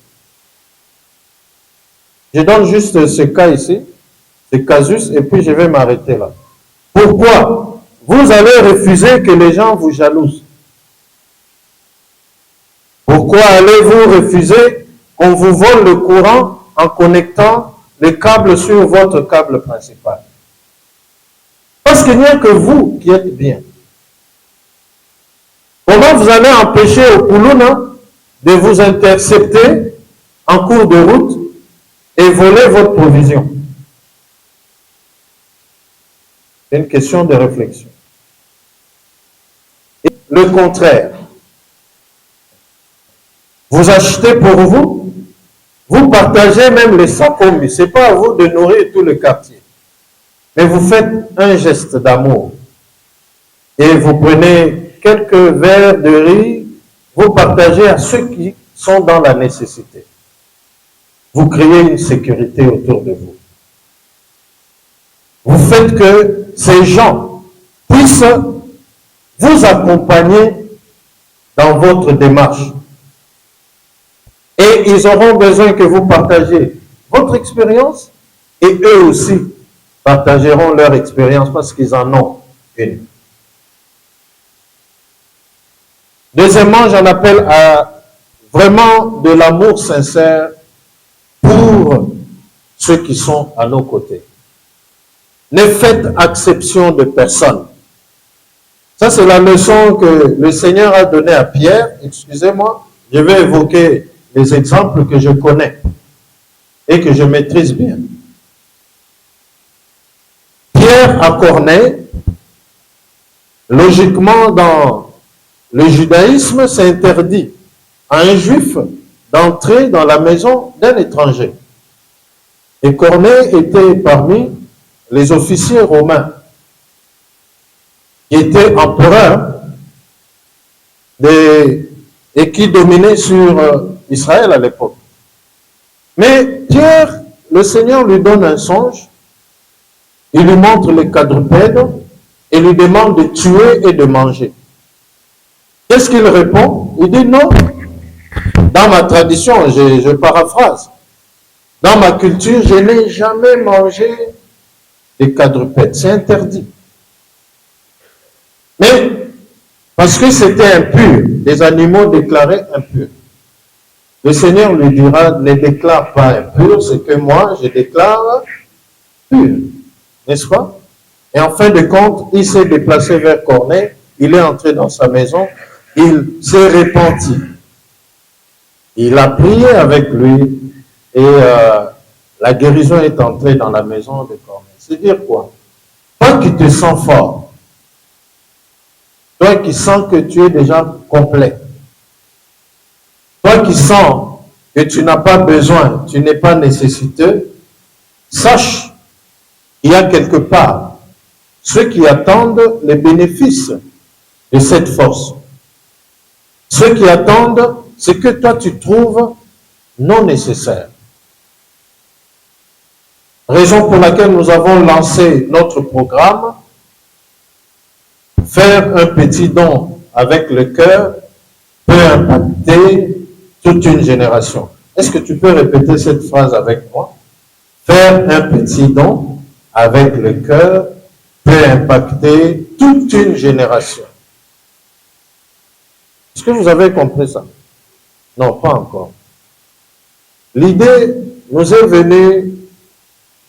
Je donne juste ce cas ici, ce casus, et puis je vais m'arrêter là. Pourquoi vous allez refuser que les gens vous jalousent? Pourquoi allez-vous refuser qu'on vous vole le courant en connectant les câbles sur votre câble principal. Parce qu'il n'y a que vous qui êtes bien. Comment vous allez empêcher au Koulouna de vous intercepter en cours de route et voler votre provision? C'est une question de réflexion. Et le contraire. Vous achetez pour vous, vous partagez même les sakombi. Ce n'est pas à vous de nourrir tout le quartier. Mais vous faites un geste d'amour. Et vous prenez quelques verres de riz, vous partagez à ceux qui sont dans la nécessité. Vous créez une sécurité autour de vous. Vous faites que ces gens puissent vous accompagner dans votre démarche. Et ils auront besoin que vous partagiez votre expérience et eux aussi partageront leur expérience parce qu'ils en ont une. Deuxièmement, j'en appelle à vraiment de l'amour sincère pour ceux qui sont à nos côtés. Ne faites exception de personne. Ça, c'est la leçon que le Seigneur a donnée à Pierre. Excusez-moi, je vais évoquer les exemples que je connais et que je maîtrise bien. Pierre à Corneille, logiquement dans le judaïsme, c'est interdit à un juif d'entrer dans la maison d'un étranger. Et Corneille était parmi les officiers romains qui étaient empereurs et qui dominaient sur Israël à l'époque. Mais Pierre, le Seigneur lui donne un songe, il lui montre les quadrupèdes et lui demande de tuer et de manger. Qu'est-ce qu'il répond? Il dit non. Dans ma tradition, je paraphrase, dans ma culture, je n'ai jamais mangé des quadrupèdes. C'est interdit. Mais parce que c'était impur, des animaux déclarés impurs. Le Seigneur lui dira, ne déclare pas impur, ce que moi je déclare pur. N'est-ce pas? Et en fin de compte, il s'est déplacé vers Corneille, il est entré dans sa maison, il s'est repenti. Il a prié avec lui et la guérison est entrée dans la maison de Corneille. C'est dire quoi? Toi qui te sens fort, toi qui sens que tu es déjà complet, toi qui sens que tu n'as pas besoin, tu n'es pas nécessiteux, sache qu'il y a quelque part ceux qui attendent les bénéfices de cette force. Ceux qui attendent ce que toi tu trouves non nécessaire. Raison pour laquelle nous avons lancé notre programme, faire un petit don avec le cœur peut impacter toute une génération. Est-ce que tu peux répéter cette phrase avec moi? Faire un petit don avec le cœur peut impacter toute une génération. Est-ce que vous avez compris ça? Non, pas encore. L'idée nous est venue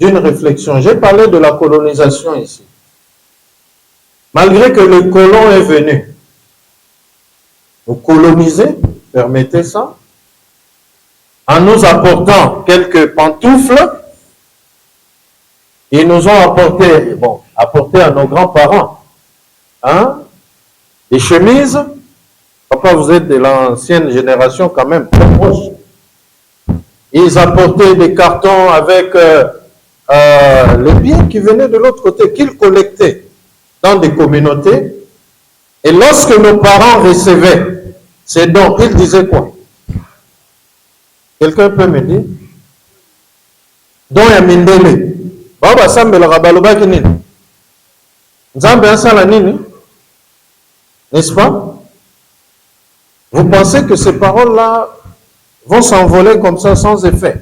d'une réflexion. J'ai parlé de la colonisation ici. Malgré que le colon est venu nous coloniser, permettez ça, en nous apportant quelques pantoufles, ils nous ont apporté à nos grands-parents, des chemises. Papa, vous êtes de l'ancienne génération quand même, très proche. Ils apportaient des cartons avec les biens qui venaient de l'autre côté, qu'ils collectaient dans des communautés. Et lorsque nos parents recevaient ces dons, ils disaient quoi? Quelqu'un peut me dire? Don ya mindele. Baba sambela kabaloba kinini? Nzambe asala nini? N'est-ce pas? Vous pensez que ces paroles-là vont s'envoler comme ça sans effet?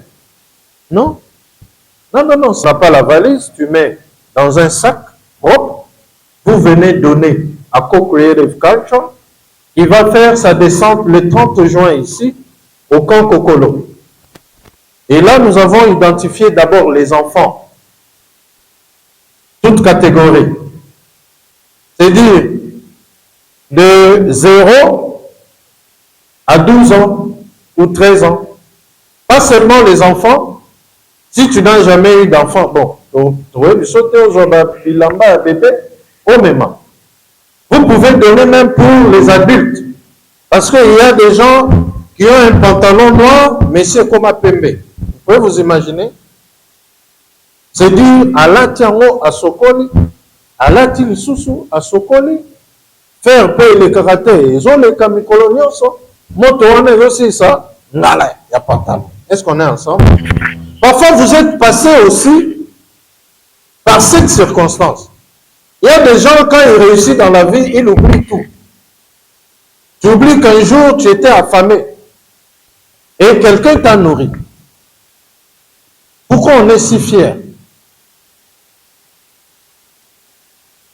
Non? Non, non, non, ce n'est pas la valise, tu mets dans un sac propre, vous venez donner à Co-Creative Culture, qui va faire sa descente le 30 juin ici, au camp Kokolo. Et là, nous avons identifié d'abord les enfants, toutes catégories. C'est-à-dire de 0 à 12 ans ou 13 ans. Pas seulement les enfants. Si tu n'as jamais eu d'enfant, bon, vous sautez aux bébé, au même. Vous pouvez donner même pour les adultes. Parce qu'il y a des gens qui ont un pantalon noir, mais c'est comme un pembe. Vous pouvez vous imaginer? C'est dire, à l'atiango à Sokoli, à l'ati Soussou à Sokoli, faire payer les karatés, ils ont les camicoloniaux, moto, on est aussi ça, nala, il n'y a pas de talent. Est-ce qu'on est ensemble? Parfois, vous êtes passé aussi par cette circonstance. Il y a des gens, quand ils réussissent dans la vie, ils oublient tout. Tu oublies qu'un jour, tu étais affamé et quelqu'un t'a nourri. Pourquoi on est si fier?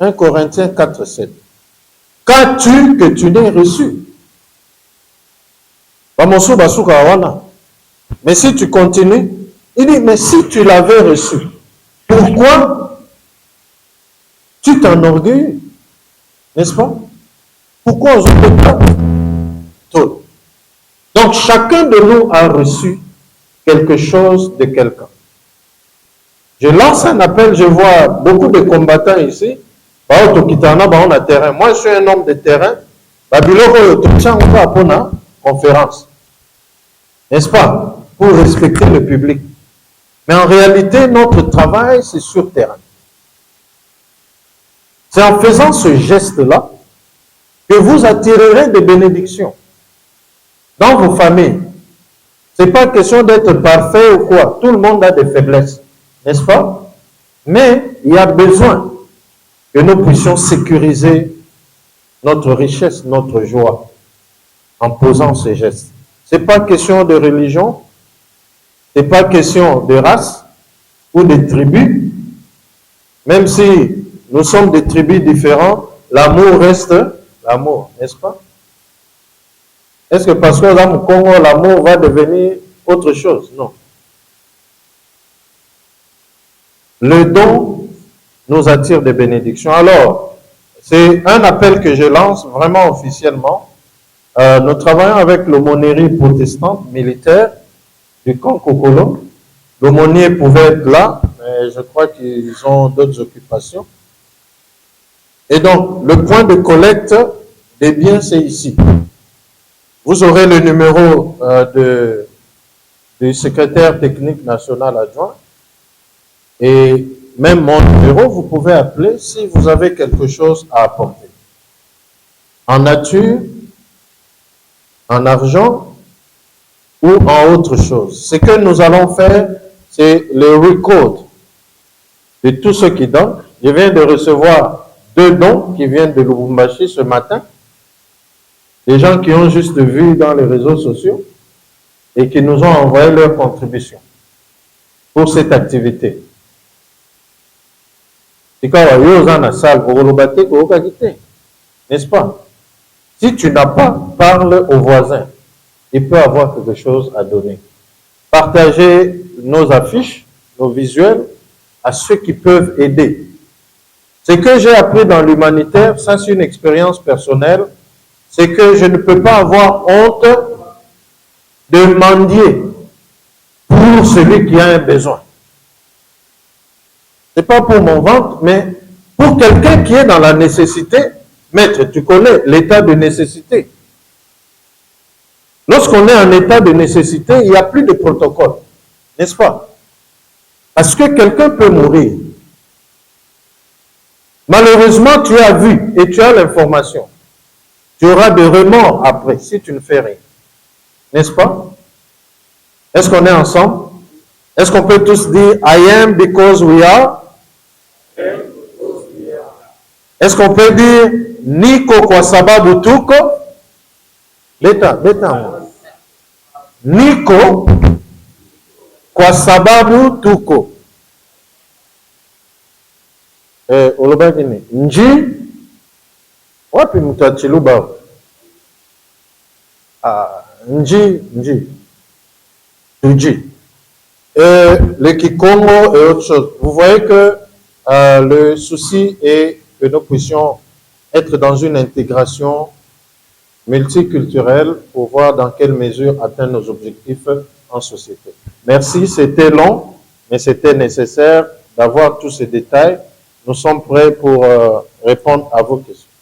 1 Corinthiens 4, 7. Qu'as-tu que tu n'aies reçu? Mais si tu continues, il dit, mais si tu l'avais reçu, pourquoi tu t'enorgueillis? N'est-ce pas? Pourquoi on ne peut pas tout? Donc chacun de nous a reçu quelque chose de quelqu'un. Je lance un appel, je vois beaucoup de combattants ici. On a terrain. Moi, je suis un homme de terrain. On a conférence. N'est-ce pas? Pour respecter le public. Mais en réalité, notre travail, c'est sur terrain. C'est en faisant ce geste-là que vous attirerez des bénédictions dans vos familles. Ce n'est pas question d'être parfait ou quoi. Tout le monde a des faiblesses, n'est-ce pas? Mais il y a besoin que nous puissions sécuriser notre richesse, notre joie, en posant ces gestes. Ce n'est pas question de religion, ce n'est pas question de race ou de tribus. Même si nous sommes des tribus différentes, l'amour reste l'amour, n'est-ce pas? Est-ce que parce que dans le Congo, l'amour va devenir autre chose? Non. Le don nous attire des bénédictions. Alors, c'est un appel que je lance vraiment officiellement. Nous travaillons avec l'aumônerie protestante militaire du camp Kokolo. L'aumônier pouvait être là, mais je crois qu'ils ont d'autres occupations. Et donc, le point de collecte des biens, c'est ici. Vous aurez le numéro du secrétaire technique national adjoint. Et même mon numéro, vous pouvez appeler si vous avez quelque chose à apporter. En nature, en argent ou en autre chose. Ce que nous allons faire, c'est le record de tous ceux qui donnent. Je viens de recevoir 2 dons qui viennent de Lubumbashi ce matin. Des gens qui ont juste vu dans les réseaux sociaux et qui nous ont envoyé leur contribution pour cette activité. N'est-ce pas? Si tu n'as pas, parle au voisin. Il peut avoir quelque chose à donner. Partagez nos affiches, nos visuels à ceux qui peuvent aider. Ce que j'ai appris dans l'humanitaire, ça c'est une expérience personnelle, c'est que je ne peux pas avoir honte de mendier pour celui qui a un besoin. Ce n'est pas pour mon ventre, mais pour quelqu'un qui est dans la nécessité. Maître, tu connais l'état de nécessité. Lorsqu'on est en état de nécessité, il n'y a plus de protocole, n'est-ce pas? Parce que quelqu'un peut mourir. Malheureusement, tu as vu et tu as l'information. Tu auras des remords après si tu ne fais rien. N'est-ce pas? Est-ce qu'on est ensemble? Est-ce qu'on peut tous dire I am because we are? Est-ce qu'on peut dire Niko kwa sababu tuko? Leta. Niko kwa sababu tuko. Olobaki ni nji wapi mtachiluba? Nji tuji. et le Kikongo et autre chose. Vous voyez que le souci est que nous puissions être dans une intégration multiculturelle pour voir dans quelle mesure atteindre nos objectifs en société. Merci, c'était long, mais c'était nécessaire d'avoir tous ces détails. Nous sommes prêts pour répondre à vos questions.